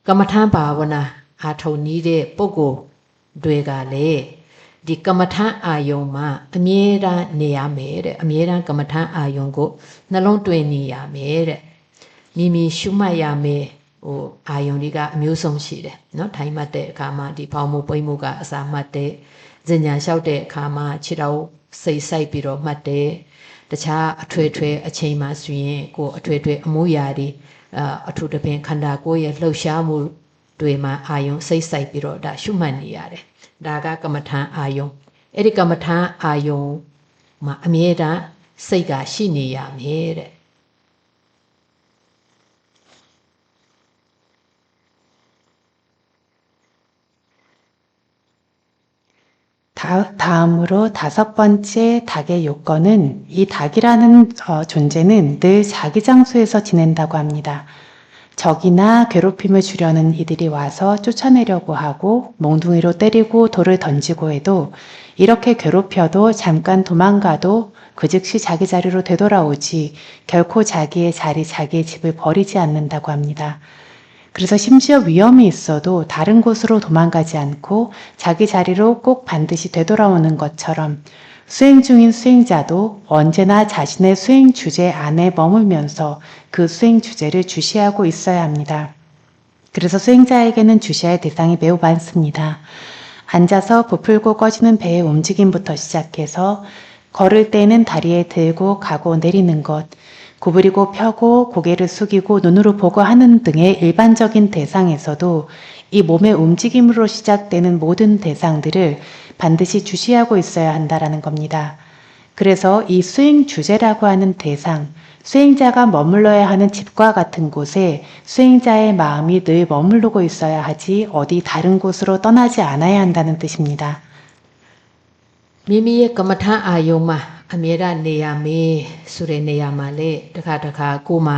ကမ္မထံဘာဝနာအာထုံနီးတဲ့ပုဂ္ဂိုလ်တွေကလည်းဒီကမ္မထံအာယုံမှာအမြဲတမ်းနေရမယ်တဲ့အမြဲတမ်းကမ္မထံအာယုံကိုနှလုံးသွင်းနေရမယ်တဲ့မိမိရှုမှတ်ရမယ်ဟိုအာယုံတွေကအမျိုးဆုံးရှိတယ်เนาะထိုင်မှတ်တဲ့အခါမှာဒီဖောင်းမှုပိမှုကအစာမှတ်တဲ့ဇဉ္ညာလျှောက်တဲ့အခါမှာခြေတော်စိတ်ဆိုင်ပြီးတော့မှတ်တယ်တခြားအထွေထွေအချိန်မှဆိုရင်ကိုအထွေထွေအမှုရာတွေအထူးသဖြင့်ခန္ဓာကိုယ်ရဲ့လှုပ်ရှားမှုတွေမှာအာယုံစိတ်ဆိုင်ပြီးတော့ဒါရှုမှတ်နေရတယ်ဒါကကမ္မထံအာယုံအဲ့ဒီကမ္မထံအာယုံမှာအမြဲတမ်းစိတ်ကရှိနေရမယ်တဲ့ 다음으로 다섯 번째 닭의 요건은 이 닭이라는 존재는 늘 자기 장소에서 지낸다고 합니다. 적이나 괴롭힘을 주려는 이들이 와서 쫓아내려고 하고 몽둥이로 때리고 돌을 던지고 해도 이렇게 괴롭혀도 잠깐 도망가도 그 즉시 자기 자리로 되돌아오지 결코 자기의 자리, 자기의 집을 버리지 않는다고 합니다. 그래서 심지어 위험이 있어도 다른 곳으로 도망가지 않고 자기 자리로 꼭 반드시 되돌아오는 것처럼 수행 중인 수행자도 언제나 자신의 수행 주제 안에 머물면서 그 수행 주제를 주시하고 있어야 합니다. 그래서 수행자에게는 주시할 대상이 매우 많습니다. 앉아서 부풀고 꺼지는 배의 움직임부터 시작해서 걸을 때는 다리에 들고 가고 내리는 것, 구부리고 펴고 고개를 숙이고 눈으로 보고 하는 등의 일반적인 대상에서도 이 몸의 움직임으로 시작되는 모든 대상들을 반드시 주시하고 있어야 한다라는 겁니다. 그래서 이 수행 주제라고 하는 대상, 수행자가 머물러야 하는 집과 같은 곳에 수행자의 마음이 늘 머무르고 있어야 하지 어디 다른 곳으로 떠나지 않아야 한다는 뜻입니다. 미미의 그마타 아요마 အမြဲတမ်းနေရမယ်ဆိုတဲ့နေရာမှာလေတခါကိုမှ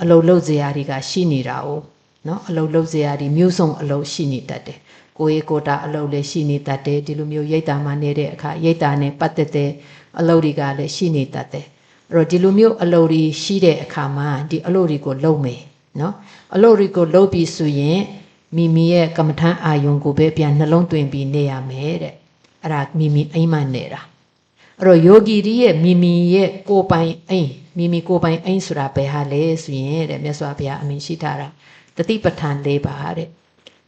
အလုတ်လုတ်စရာတွေကရှိနေတာ哦နော်အလုတ်လုတ်စရာတွေမျိုးစုံအလုတ်ရှိနေတတ်တယ်ကိုယ်ကိုယ်တာအလုတ်လည်းရှိနေတတ်တယ်ဒီလိုမျိုးရိတ်တာမှနေတဲ့အခါရိတ်တာနဲ့ပတ်သက်တဲ့အလုတ်တွေကလည်းရှိနေတတ်တယ်အဲ့တော့ဒီလိုမျိုးအလုတ်တွေရှိတဲ့အခါမှာဒီအလုတ်တွေကိုလုံးမယ်နော်အလုတ်တွေကိုလုံးပြီးဆိုရင်မိမိရဲ့ကမ္မထမ်းအာယုံကိုပဲပြန်နှလုံးသွင်းပြီးနေရမယ်တဲ့အဲ့ဒါမိမိအိမ်မှနေတာအဲ့တော့ယောဂီကြီးရဲ့မိမိရဲ့ကိုယ်ပိုင်အိမ်မိမိကိုယ်ပိုင်အိမ်ဆိုတာဘယ်ဟာလဲဆိုရင်တဲ့မြတ်စွာဘုရားအမိန့်ရှိထားတာတတိပဋ္ဌာန်၄ပါးတဲ့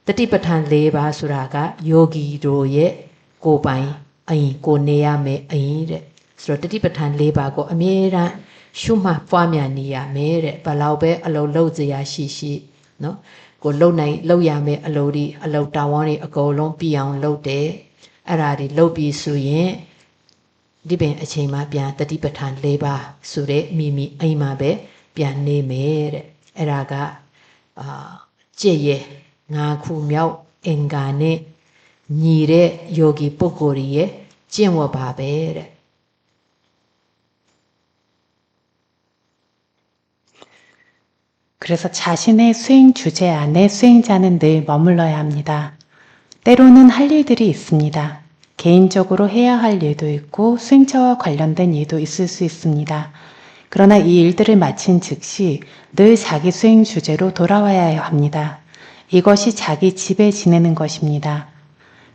တတိပဋ္ဌာန်၄ပါးဆိုတာကယောဂီတို့ရဲ့ကိုယ်ပိုင်အိမ်ကိုနေရမယ်အိမ်တဲ့ဆိုတော့တတိပဋ္ဌာန်၄ပါးကိုအမြဲတမ်းရှုမှတ်ပွားများနေရမယ်တဲ့ဘယ်လောက်ပဲအလုံးလုံးစရာရှိနော်ကိုလုံရမယ်အလုပ်ဒီအလုပ်တာဝန်တွေအကုန်လုံးပြအောင်လုပ်တယ်အဲ့ဒါတွေလုပ်ပြီးဆိုရင်ဒီပင်အချိန်မှပြန်တတိပဋ္ဌာန်၄ပါးဆိုတဲ့မိမိအိမ်မှာပဲပြန်နေမယ်တဲ့အဲ့ဒါကကြည့်ရဲ့၅ခုမြောက်အင်္ဂါနဲ့ညီတဲ့ယောဂီပုဂ္ဂိုလ်ရဲ့ကျင့်ဝတ်ပါပဲတဲ့ 그래서 자신의 수행 주제 안에 수행자는 늘 머물러야 합니다. 때로는 할 일들이 있습니다. 개인적으로 해야 할 일도 있고 수행자와 관련된 일도 있을 수 있습니다. 그러나 이 일들을 마친 즉시 늘 자기 수행 주제로 돌아와야 합니다. 이것이 자기 집에 지내는 것입니다.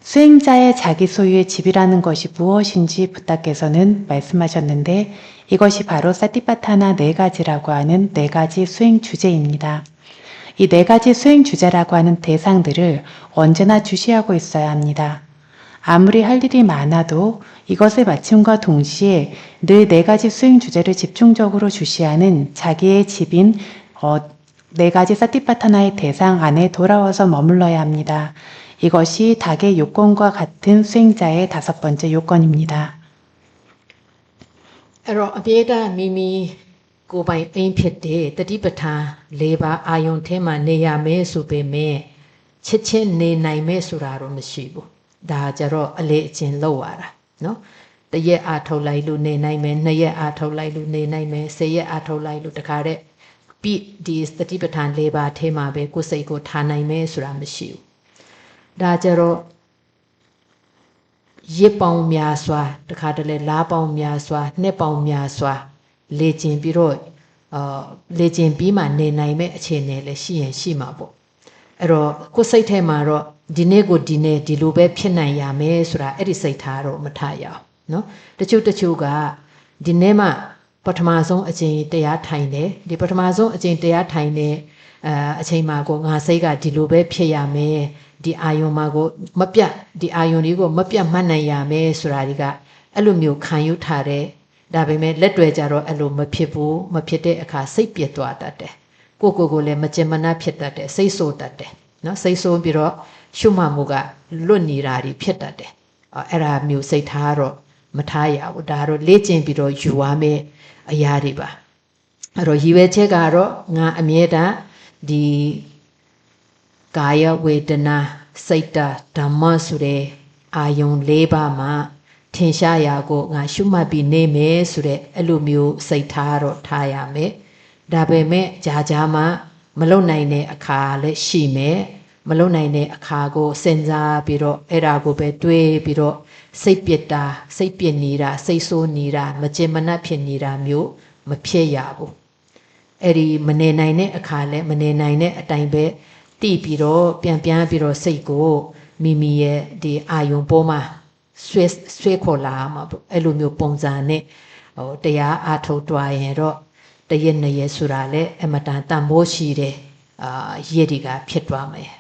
수행자의 자기 소유의 집이라는 것이 무엇인지 부탁께서는 말씀하셨는데 이것이 바로 사티파타나 4가지라고 하는 4가지 수행 주제입니다. 이 4가지 수행 주제라고 하는 대상들을 언제나 주시하고 있어야 합니다. 아무리 할 일이 많아도 이것을 마침과 동시에 늘 4가지 수행 주제를 집중적으로 주시하는 자기의 집인 4가지 사티파타나의 대상 안에 돌아와서 머물러야 합니다. 이것이 닭의 요건과 같은 수행자의 5번째 요건입니다. အဲ့တော့အပြည့်တမိမိကိုယ်ပိုင်အိမ်ဖြစ်တဲ့တတိပဋ္ဌာန်၄ပါးအာယုန်ထဲမှာနေရမယ်ဆိုပေမဲ့ချစ်ချင်းနေနိုင်မယ်ဆိုတာတော့မရှိဘူးဒါကြတော့အလေအကျင့်လောက်ရတာနော်တရက်အားထုတ်လိုက်လို့နေနိုင်မယ်2ရက်အားထုတ်လိုက်လို့နေနိုင်မယ်10ရက်အားထုတ်လိုက်လို့တခါတည်းပြီးဒီတတိပဋ္ဌာန်၄ပါးထဲမှာပဲကိုယ်စိတ်ကိုထားနိုင်မယ်ဆိုတာမရှိဘူးဒါကြတော့ရစ်ပေါင်းများစွာတခါတလေလားပေါင်းများစွာနှစ်ပေါင်းများစွာလေ့ကျင့်ပြီးတော့လေ့ကျင့်ပြီးမှနေနိုင်မဲ့အခြေအနေလည်းရှိရင်ရှိမှာပေါ့အဲ့တော့ကိုယ်စိတ်ထဲမှာတော့ဒီနေ့ကိုဒီနေ့ဒီလိုပဲဖြစ်နိုင်ရမယ်ဆိုတာအဲ့ဒီစိတ်ထားတော့မထားရအောင်နော်တချို့ကဒီနေ့မှပထမဆုံးအချိန်တရားထိုင်တယ်ဒီပထမဆုံးအချိန်တရားထိုင်တဲ့အချိန်မှာကိုငါစိတ်ကဒီလိုပဲဖြစ်ရမယ်ဒီအာယုံမှာကိုမပြတ်ဒီအာယုံလေးကိုမပြတ်မှတ်နိုင်ရမယ်ဆိုတာဒီကအဲ့လိုမျိုးခံယူထားတယ်ဒါပေမဲ့လက်တွေ့ကြတော့အဲ့လိုမဖြစ်ဘူးမဖြစ်တဲ့အခါစိတ်ပြတ်သွားတတ်တယ်ကိုလည်းမကျင်မနှက်ဖြစ်တတ်တယ်စိတ်ဆိုးတတ်တယ်နော်စိတ်ဆိုးပြီးတော့ရှုမှတ်မှုကလွတ်နေတာတွေဖြစ်တတ်တယ်အဲ့ဒါမျိုးစိတ်ထားတော့မထားရဘူးဒါတော့လေ့ကျင့်ပြီးတော့ယူရမယ်အရာတွေပါအဲ့တော့ရည်ရွယ်ချက်ကတော့ငါအမြဲတမ်းဒီကာယဝေဒနာစိတ်ဓမ္မဆိုတဲ့အာယုံ၄ပါးမှာထင်ရှားရာကိုငါရှုမှတ်ပြီးနေမယ်ဆိုတဲ့အဲ့လိုမျိုးစိတ်ထားတော့ထားရမယ်ဒါပေမဲ့ကြာမှမလုံနိုင်တဲ့အခါလည်းရှိမယ်မလုံနိုင်တဲ့အခါကိုစဉ်းစားပြီးတော့အဲ့ဒါကိုပဲတွေးပြီးတော့စိတ်ပြစ်တာစိတ်ပြစ်နေတာစိတ်ဆိုးနေတာမကျင်မနှက်ဖြစ်နေတာမျိုးမဖြစ်ရဘူးအဲ့ဒီမနေနိုင်တဲ့အခါလည်းမနေနိုင်တဲ့အတိုင်းပဲတိပြီးတော့ပြန်ပြီးတော့စိတ်ကိုမိမိရဲ့ဒီအာယုံပေါ်မှာဆွဲခေါ်လာမှာပေါ့အဲ့လိုမျိုးပုံစံနဲ့တရားအားထုတ်တွားရင်တော့တရက်နှစ်ရက်ဆိုတာလည်းအမတန်တန်ဖိုးရှိတဲ့ရည်တွေကဖြစ်သွားမယ်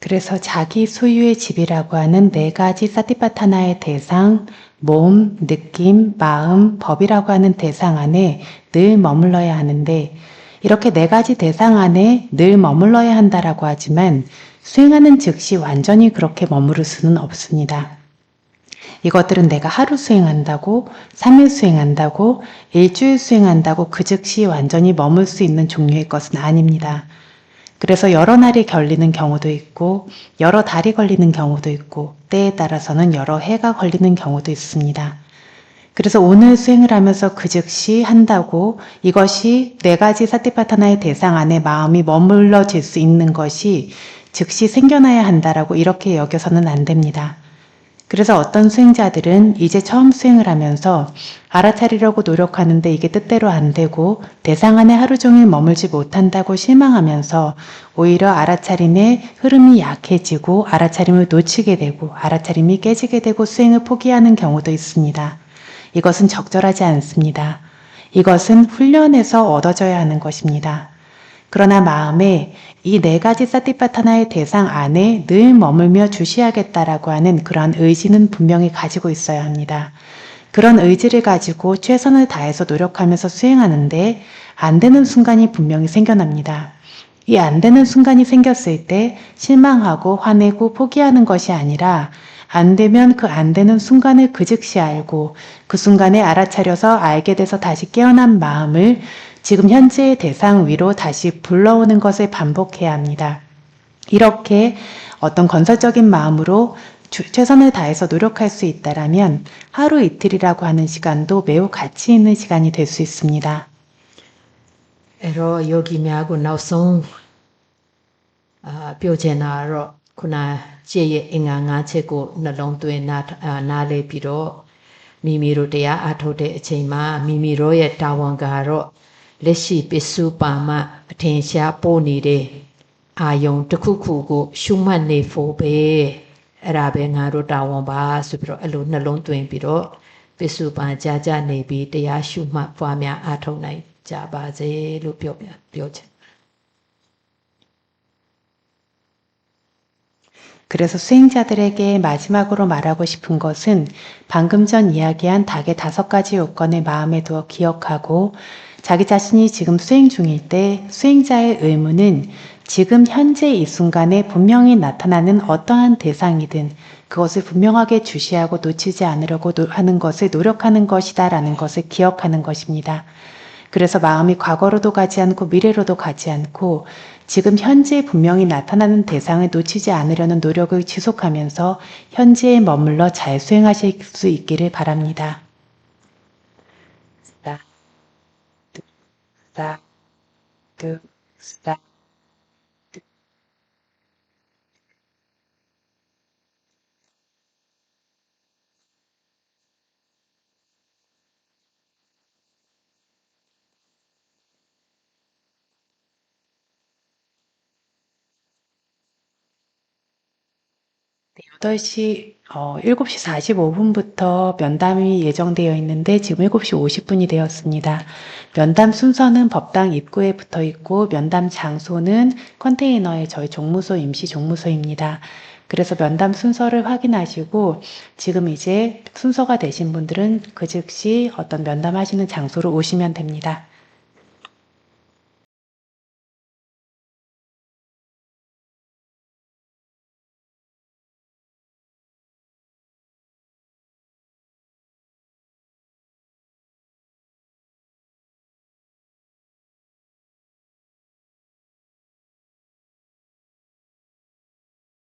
그래서 자기 소유의 집이라고 하는 4가지 사티파타나의 대상, 몸, 느낌, 마음, 법이라고 하는 대상 안에 늘 머물러야 하는데 이렇게 4가지 대상 안에 늘 머물러야 한다라고 하지만 수행하는 즉시 완전히 그렇게 머무를 수는 없습니다. 이것들은 내가 하루 수행한다고, 3일 수행한다고, 일주일 수행한다고 그 즉시 완전히 머물 수 있는 종류의 것은 아닙니다. 그래서 여러 날이 걸리는 경우도 있고 여러 달이 걸리는 경우도 있고 때에 따라서는 여러 해가 걸리는 경우도 있습니다. 그래서 오늘 수행을 하면서 그 즉시 한다고 이것이 네 가지 사티파타나의 대상 안에 마음이 머물러질 수 있는 것이 즉시 생겨나야 한다라고 이렇게 여겨서는 안 됩니다. 그래서 어떤 수행자들은 이제 처음 수행을 하면서 알아차리려고 노력하는데 이게 뜻대로 안 되고 대상 안에 하루 종일 머물지 못한다고 실망하면서 오히려 알아차림의 흐름이 약해지고 알아차림을 놓치게 되고 알아차림이 깨지게 되고 수행을 포기하는 경우도 있습니다. 이것은 적절하지 않습니다. 이것은 훈련에서 얻어져야 하는 것입니다. 그러나 마음에 이 네 가지 사티파타나의 대상 안에 늘 머물며 주시하겠다라고 하는 그러한 의지는 분명히 가지고 있어야 합니다. 그런 의지를 가지고 최선을 다해서 노력하면서 수행하는데 안 되는 순간이 분명히 생겨납니다. 이 안 되는 순간이 생겼을 때 실망하고 화내고 포기하는 것이 아니라 안 되면 그 안 되는 순간을 그 즉시 알고 그 순간에 알아차려서 알게 돼서 다시 깨어난 마음을 지금 현재의 대상 위로 다시 불러오는 것을 반복해야 합니다. 이렇게 어떤 건설적인 마음으로 최선을 다해서 노력할 수 있다라면 하루 이틀이라고 하는 시간도 매우 가치 있는 시간이 될 수 있습니다. အဲ့တော့ယောဂီများကိုနောက်ဆုံးပြောချင်တာကတော့ခုနကြည့်ရဲ့အင်္ဂါ၅ချက်ကိုနှလုံးသွင်းနားလဲပြီးတော့မိမိတို့တရားအားထုတ်တဲ့အချိန်မှာမိမိတို့ရဲ့တာဝန်ကတော့လက်ရှိပစ္စုပါမအထင်ရှားပို့နေတဲ့အာယုံတစ်ခုခုကိုရှုမှတ်နေဖို့ပဲအဲ့ဒါပဲငါတို့တာဝန်ပါဆိုပြီးတော့အဲ့လိုနှလုံးသွင်းပြီးတော့ပစ္စုပန်ကြာနေပြီးတရားရှုမှတ်ပွားများအားထုတ်နိုင်ကြပါစေလို့ပြောချင် 그래서 수행자들에게 마지막으로 말하고 싶은 것은 방금 전 이야기한 닭의 5가지 요건을 마음에 두어 기억하고 자기 자신이 지금 수행 중일 때 수행자의 의무는 지금 현재 이 순간에 분명히 나타나는 어떠한 대상이든 그것을 분명하게 주시하고 놓치지 않으려고 하는 것을 노력하는 것이다라는 것을 기억하는 것입니다. 그래서 마음이 과거로도 가지 않고 미래로도 가지 않고 지금 현재에 분명히 나타나는 대상을 놓치지 않으려는 노력을 지속하면서 현재에 머물러 잘 수행하실 수 있기를 바랍니다. 네, 7시 45분부터 면담이 예정되어 있는데 지금 7시 50분이 되었습니다. 면담 순서는 법당 입구에 붙어 있고 면담 장소는 컨테이너에 저희 종무소, 임시 종무소입니다. 그래서 면담 순서를 확인하시고 지금 이제 순서가 되신 분들은 그 즉시 어떤 면담하시는 장소로 오시면 됩니다.